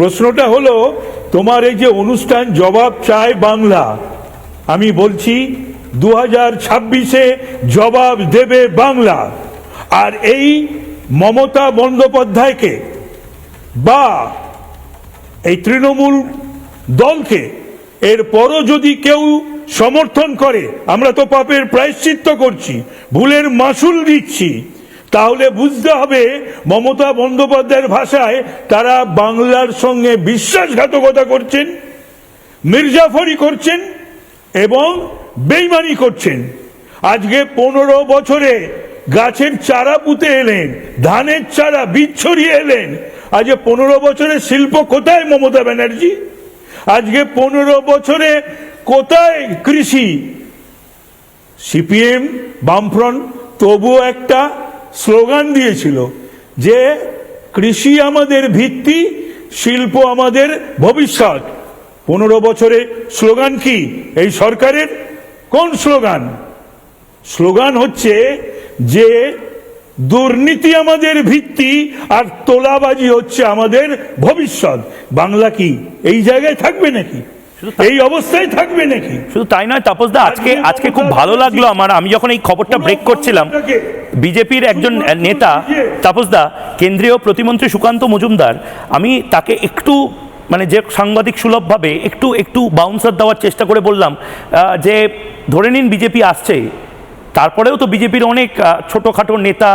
প্রশ্নটা হলো তোমার এই যে অনুষ্ঠান জবাব চায় বাংলা, আমি বলছি 2026-এ জবাব দেবে বাংলা। আর এই মমতা বন্দ্যোপাধ্যায়কে বা এই তৃণমূল দলকে এরপরও যদি কেউ সমর্থন করে, আমরা তো পাপের প্রায়শ্চিত্ত করছি, ভুলের মাসুল দিচ্ছি, তাহলে বুঝতে হবে মমতা বন্দ্যোপাধ্যায়ের ভাষায় তারা বাংলার সঙ্গে বিশ্বাসঘাতকতা করছেন, মির্জাফরি করছেন এবং বেইমানি করছেন। আজকে 15 বছরে গাছের চারা পুঁতে এলেন, ধানের চারা বীজ ছড়িয়ে এলেন। আজকে 15 বছরে শিল্প কোথায় মমতা ব্যানার্জি? আজকে 15 বছরে কোথায় কৃষি? সিপিএম বামফ্রন্ট তবুও একটা স্লোগান দিয়েছিল যে কৃষি আমাদের ভিত্তি, শিল্প আমাদের ভবিষ্যৎ। 15 বছরে স্লোগান কি এই সরকারের? কোন স্লোগান? স্লোগান হচ্ছে যে দুর্নীতি আমাদের ভিত্তি আর তোলাবাজি হচ্ছে আমাদের ভবিষ্যৎ। বাংলা কি এই জায়গায় থাকবে নাকি? এই অবস্থায় থাকবে নাকি? শুধু তাই নয় তাপসদা, আজকে খুব ভালো লাগলো আমার, আমি যখন এই খবরটা ব্রেক করছিলাম, বিজেপির একজন নেতা তাপসদা, কেন্দ্রীয় প্রতিমন্ত্রী সুকান্ত মজুমদার, আমি তাকে একটু মানে যে সাংবাদিক সুলভভাবে একটু বাউন্সার দেওয়ার চেষ্টা করে বললাম যে ধরে নিন বিজেপি আসছে, তারপরেও তো বিজেপির অনেক ছোটোখাটো নেতা,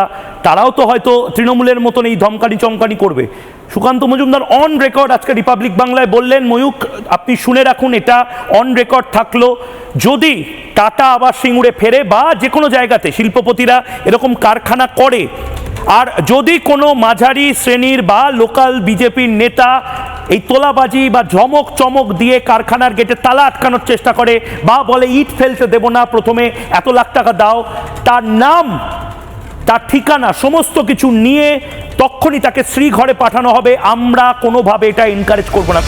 তারাও তো হয়তো তৃণমূলের মতন এই ধমকানি চমকানি করবে। সুকান্ত মজুমদার অন রেকর্ড আজকে রিপাবলিক বাংলায় বললেন, ময়ূক আপনি শুনে রাখুন, এটা অন রেকর্ড থাকলো, যদি টাটা আবার সিঙ্গুরে ফেরে বা যে কোনো জায়গাতে শিল্পপতিরা এরকম কারখানা করে, আর যদি কোনো মাঝারি শ্রেণীর বা লোকাল বিজেপির নেতা এই তোলাবাজি বা ঝমক চমক দিয়ে কারখানার গেটে তালা আটকানোর চেষ্টা করে বা বলে ইট ফেলতে দেব না, প্রথমে এত লাখ টাকা দাও, তার নাম, তার ঠিকানা সমস্ত কিছু নিয়ে তখনই তাকে শ্রীঘরে পাঠানো হবে। আমরা কোনোভাবে এটা এনকারেজ করব না।